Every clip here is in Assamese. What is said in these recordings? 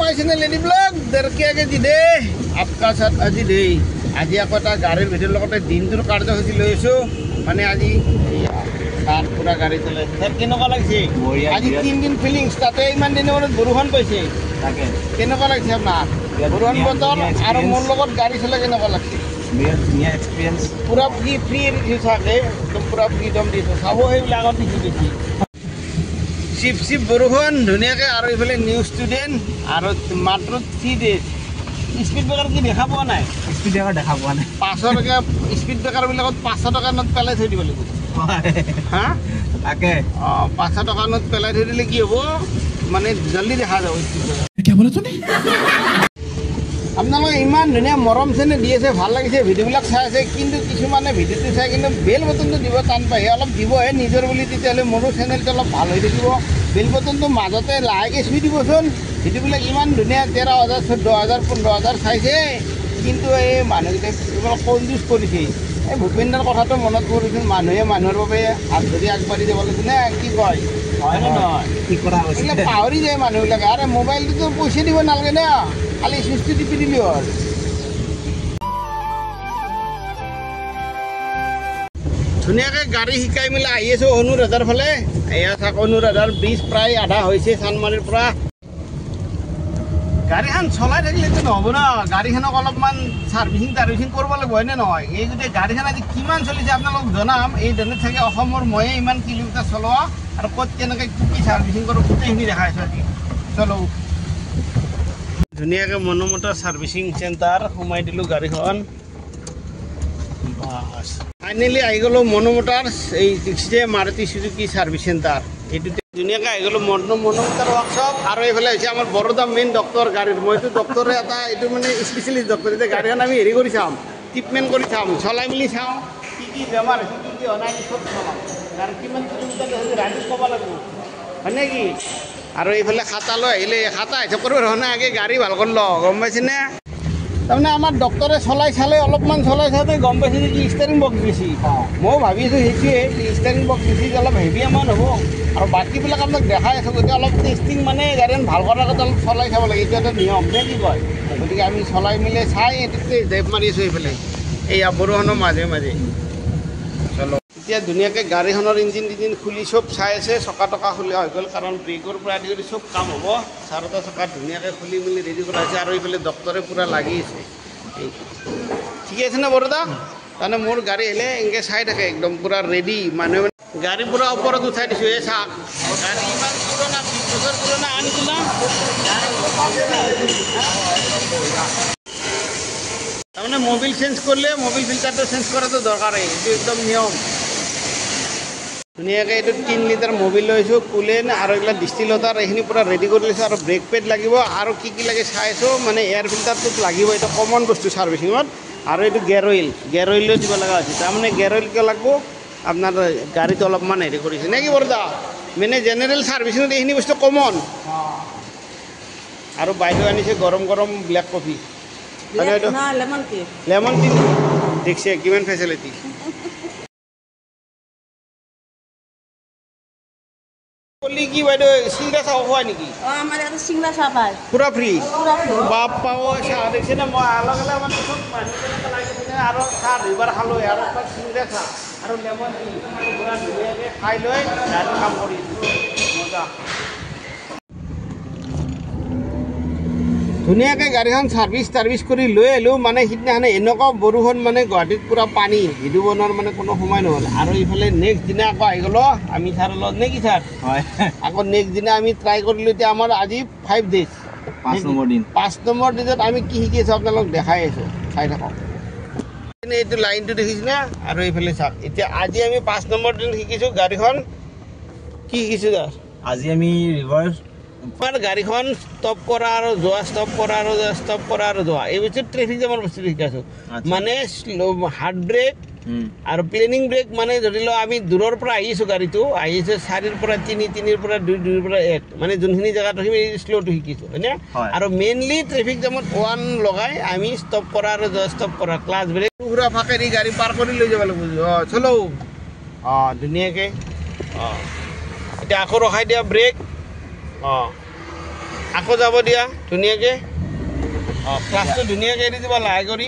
माय चैनल लेडी ब्लॉग देर के आगे दिदे आपका साथ আজি দেই আজি আকৌ এটা গাড়ীৰ ভিডিঅ'ৰ লগতে দিনটোৰ কাৰ্যসূচী লৈ আছো মানে আজি তাত পুৰা গাড়ী চলাই স্যাৰ কেনেকুৱা লাগিছে আজি 3 দিন ফিলিংস তাতে ইমান দিনৰ মূৰত বৰষুণ পাইছে তাকে কেনেকুৱা লাগিছে আপোনাৰ বৰষুণ বতৰ আৰু মোৰ লগত গাড়ী চলাই কেনেকুৱা লাগিছে নিয়া এক্সপেৰিয়েন্স পুৰা ফ্ৰী থাকে একদম পুৰা ফ্ৰীডম দিছো চাব সেইবিলাক আগত দিছি চিপ চিপ বৰষুণ ধুনীয়াকৈ আৰু এইফালে নিউ ষ্টুডেণ্ট আৰু মাত্ৰ 3 ডেজ স্পীড ব্ৰেকাৰ কি দেখা পোৱা নাই স্পীড ব্ৰেকাৰ দেখা পোৱা নাই 500 টকা স্পীড ব্ৰেকাৰবিলাকত 500 টকা নোট পেলাই থৈ দিব লাগিব হা তাকে 500 টকা নোট পেলাই থৈ দিলে কি হ'ব মানে জলদি দেখা যাব স্পীড ব্ৰেকাৰ কি বলে তুমি আপোনালোকে ইমান ধুনীয়া মৰম চেনে দি আছে ভাল লাগিছে ভিডিঅ'বিলাক চাই আছে কিন্তু কিছুমানে ভিডিঅ'টো চাই কিন্তু বেল বটনটো দিব টান পায় অলপ দিবহে নিজৰ বুলি তেতিয়াহ'লে মোৰো চেনেলটো অলপ ভাল হৈ থাকিব বেল বটনটো মাজতে লাহেকৈ চুই দিবচোন ভিডিঅ'বিলাক ইমান ধুনীয়া 13,000 14,000 15,000 চাইছে কিন্তু এই মানুহকেইটাই কনজুচ কৰিছে এই ভূপেন্দ্ৰৰ কথাটো মনত পৰিছিল মানুহে মানুহৰ বাবে হাত ধৰি আগবাঢ়ি যাব লাগিব নে কি কয় হয় নে নহয় ঠিক কথা কৈছে পাহৰি যায় মানুহবিলাকে আৰে মোবাইলটোতো পইচা দিব নালাগে না খালি চুইচটো টিপি দিলি হ'ল ধুনীয়াকৈ গাড়ী শিকাই মেলি আহি আছোঁ অনুৰাধাৰ ফালে এয়া চাওক অনুৰাধাৰ ব্ৰিজ প্ৰায় আধা হৈছে চানমাৰীৰ পৰা গাড়ীখন চলাই থাকিলেতো নহ'ব ন গাড়ীখনক অলপমান ছাৰ্ভিচিং কৰিব লাগিব হয়নে নহয় এই গোটেই গাড়ীখন আজি কিমান চলিছে আপোনালোকক জনাম এই দিনত থাকে অসমৰ ময়ে ইমান কিলোমিটাৰ চলোৱা আৰু ক'ত কেনেকৈ কি কি ছাৰ্ভিচিং কৰোঁ গোটেইখিনি দেখাইছোঁ আজি চলো ধুনীয়াকৈ মনোমোটা ছাৰ্ভিচিং চেণ্টাৰ সোমাই দিলোঁ গাড়ীখন বাছ ফাইনেলি আহি গ'লোঁ মনোমোটাৰ এই মাৰুতি চুজুকি ছাৰ্ভিচ চেণ্টাৰ এইটোতে ধুনীয়াকৈ আহি গ'লোঁ মনোমোটাৰ ৱৰ্কশ্বপ আৰু এইফালে হৈছে আমাৰ বৰোদা মেইন ডক্টৰ গাড়ীৰ মইতো ডক্টৰে এটা এইটো মানে স্পেচিয়েলিষ্ট ডক্টৰ এতিয়া গাড়ীখন আমি হেৰি কৰি চাম ট্ৰিটমেণ্ট কৰি চাম চলাই মেলি চাওঁ কি কি বেমাৰ হৈছে কি কি অনাই চব চলাম আৰু কিমান কিলোমিটাৰ হৈছে ৰাইডত ক'ব লাগিব হয় নেকি আৰু এইফালে খাতা লৈ আহিলে খাতা হিচাপ কৰিব ধৰণে আগে গাড়ী ভাল কৰি লওঁ গম পাইছেনে তাৰমানে আমাৰ ডক্টৰে চলাই চালে অলপমান চলাই চাওঁতে গম পাইছে যে কি ষ্টাৰিং বক্স বেছি ময়ো ভাবি আছোঁ সেইটোৱে ষ্টাৰিং বক্স বেছি অলপ হেভি এমাউণ্ট হ'ব আৰু বাকীবিলাক আপোনাক দেখাই আছোঁ গতিকে অলপ টেষ্টিং মানে গাড়ীখন ভাল কৰাৰ আগতে অলপ চলাই চাব লাগে এইটো এটা নিয়ম নে কি কয় গতিকে আমি চলাই মেলি চাই এইটোতে জেপ মাৰি আছোঁ এইফালে এইয়া বৰষুণৰ মাজে মাজে চলো এতিয়া ধুনীয়াকৈ গাড়ীখনৰ ইঞ্জিন খুলি চব চাই আছে চকা টকা খুলি হৈ গ'ল কাৰণ ব্ৰেকৰ পৰা আদি কৰি চব কাম হ'ব চাৰিটা চকা ধুনীয়াকৈ খুলি মেলি ৰেডি কৰা হৈছে আৰু এইফালে ডক্টৰে পূৰা লাগি আছে এই ঠিকে আছে নে বৰোদা তাৰমানে মোৰ গাড়ী আহিলে এনেকৈ চাই থাকে একদম পূৰা ৰেডি মানুহে গাড়ী পূৰা ওপৰত উঠাই দিছোঁ এই চাওক গাড়ী ইমান পুৰণা 20 বছৰ পুৰণা আনিছোঁ না তাৰমানে মোবিল চেঞ্জ কৰিলে মোবিল ফিল্টাৰটো চেঞ্জ কৰাটো দৰকাৰেই এইটো একদম নিয়ম ধুনীয়াকৈ এইটো 3 লিটাৰ মোবিল লৈছোঁ কুলেন আৰু এইবিলাক ডিষ্টিলটাৰ এইখিনি পূৰা ৰেডি কৰি লৈছোঁ আৰু ব্ৰেক পেড লাগিব আৰু কি কি লাগে চাইছোঁ মানে এয়াৰ ফিল্টাৰটোত লাগিব এইটো কমন বস্তু ছাৰ্ভিচিঙত আৰু এইটো গেৰ অইলো দিব লগা হৈছে তাৰমানে গেৰ অইল কিয় লাগিব আপোনাৰ গাড়ীটো অলপমান হেৰি কৰিছে নে কি বৰদা মানে জেনেৰেল ছাৰ্ভিচিঙত এইখিনি বস্তু কমন আৰু বাইদেউ আনিছে গৰম গৰম ব্লেক কফি লেমন টি দেখছে কিমান ফেচিলিটি কি বাইদেউ চিংৰা চাহ খোৱাই নেকি আমাৰ ইয়াতে চিংৰা চাহ পায় পুৰা ফ্ৰী বাপ্পা চাহ দেখছে নে মই অলগ অলগ মানে চব মানুহ লাগিছে আৰু চাহ দুবাৰ খালোঁ আৰু চিংৰা চাহ আৰু লেমন টি পুৰা ধুনীয়াকৈ খাই লৈ গাড়ী কাম কৰি মজা ধুনীয়াকৈ গাড়ীখন ছাৰ্ভিচ কৰি লৈ আহিলোঁ মানে সিদিনাখনে এনেকুৱা বৰষুণ মানে গুৱাহাটীত পূৰা পানী ভিডিঅ' বনোৱাৰ মানে কোনো সময় নহ'ল আৰু এইফালে নেক্সট দিনা আকৌ আহি গ'লোঁ আমি ছাৰৰ লগত নে কি ছাৰ হয় আকৌ নেক্সট দিনা আমি ট্ৰাই কৰিলোঁ এতিয়া আমাৰ আজি 5 ডেজ 5 নম্বৰ ডেজত আমি কি শিকি আছোঁ আপোনালোকক দেখাই আছোঁ চাই থাকক এইটো লাইনটো দেখিছেনে আৰু এইফালে চাওক এতিয়া আজি আমি 5 নম্বৰ দিন শিকিছোঁ গাড়ীখন কি শিকিছোঁ ছাৰ আজি আমি ৰিভাৰ্ছ আমাৰ গাড়ীখন ষ্টপ কৰা আৰু যোৱা ষ্টপ কৰা আৰু যোৱা এই বস্তু ট্ৰেফিক জামৰ বস্তু শিকাইছোঁ মানে হাৰ্ড ব্ৰেক আৰু প্লেনিং ব্ৰেক মানে ধৰি লওক আমি দূৰৰ পৰা আহিছোঁ গাড়ীটো আহিছোঁ 4ৰ পৰা 3 3ৰ পৰা 2 2ৰ পৰা 1 মানে যোনখিনি জেগাত ৰখিম এই শ্ল'টো শিকিছোঁ হয়নে আৰু মেইনলি ট্ৰেফিক জামত 1 লগাই আমি ষ্টপ কৰা আৰু যোৱা ষ্টপ কৰা ক্লাছ ব্ৰেক পুৰা ফাঁকেৰি গাড়ী পাৰ কৰি লৈ যাব লাগিব চলো ধুনীয়াকৈ এতিয়া আকৌ ৰখাই দিয়া ব্ৰেক আকৌ যাব দিয়া ধুনীয়াকৈ ক্লাছটো ধুনীয়াকৈ এৰি দিব লাহে কৰি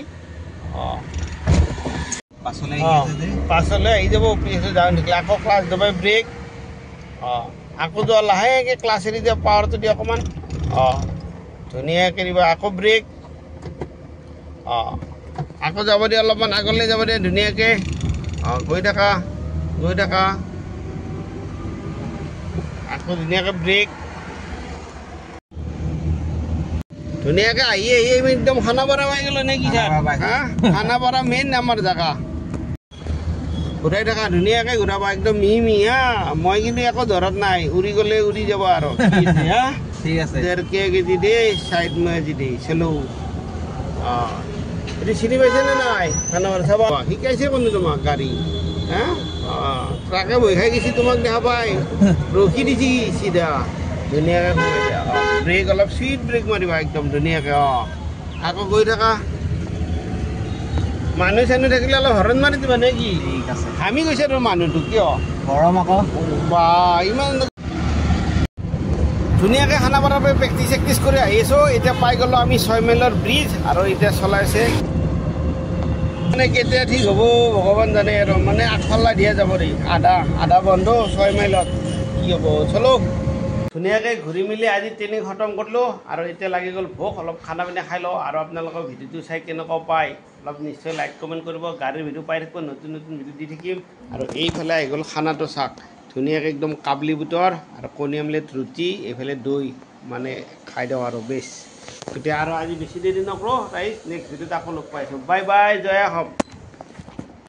পাছলৈ আহি যাব পিছত যাওঁ থাকিলে আকৌ ক্লাছ দিব ব্ৰেক আকৌ যোৱা লাহেকৈ ক্লাছ এৰি দিয়া পাৱাৰটো দিয়া অকণমান ধুনীয়াকৈ দিবা আকৌ ব্ৰেক আকৌ যাব দিয়া অলপমান আগলৈ যাব দিয়া ধুনীয়াকৈ গৈ থাকা আকৌ ধুনীয়াকৈ ব্ৰেক ধুনীয়াকৈ আহি আমি একদম খানাপাৰা পাই গ'লো নে কি খানাপাৰা মেইন আমাৰ জেগা ঘূৰাই থাকা ধুনীয়াকৈ ঘূৰাবা একদম মিহি হা মই কিন্তু একো ধৰত নাই উৰি গ'লে উৰি যাব আৰু ঠিক আছে কেজি দেই চাইড মই দেই চেলো এইটো চিনি পাইছে নে নাই খানাপাৰা চাবা শিকাইছে কোনে তোমাক গাড়ী হা ট্ৰাকে বহি খাই গৈছে তোমাক দেখা পাই ৰখি দিছি চিধা ধুনীয়াকৈ সোমাই দিয়া ব্ৰেক অলপ স্পীড ব্ৰেক মাৰিবা একদম ধুনীয়াকৈ আকৌ গৈ থাকা মানুহ চানুহ থাকিলে অলপ হৰণ মাৰি দিবা নে কি আমি গৈছে তোৰ মানুহটো কিয় গৰম আকৌ বা ইমান ধুনীয়াকৈ খানাপাৰাৰ পৰা প্ৰেক্টিচ কৰি আহি আছোঁ এতিয়া পাই গ'লোঁ আমি 6 মাইলৰ ব্ৰিজ আৰু এতিয়া চলাইছে মানে কেতিয়া ঠিক হ'ব ভগৱান জানে আৰু মানে আগফালে দিয়া যাব দেই আধা বন্ধ 6 মাইলত কি হ'ব চলো ধুনীয়াকৈ ঘূৰি মেলি আজি ট্ৰেইনিং খতম কৰিলোঁ আৰু এতিয়া লাগি গ'ল ভোক অলপ খানা পিনা খাই লওঁ আৰু আপোনালোকৰ ভিডিঅ'টো চাই কেনেকুৱা পায় অলপ নিশ্চয় লাইক কমেণ্ট কৰিব গাড়ীৰ ভিডিঅ' পাই থাকিব নতুন ভিডিঅ' দি থাকিম আৰু এইফালে আহি গ'ল খানাটো চাক ধুনীয়াকৈ একদম কাবলি বুটৰ আৰু কণী আমলেট ৰুটি এইফালে দৈ মানে খাই দিওঁ আৰু বেছ গতিকে আৰু আজি বেছি দেৰি নকৰোঁ ৰাইজ নেক্সট ভিডিঅ'ত আকৌ লগ পাইছোঁ বাই বাই জয় অসম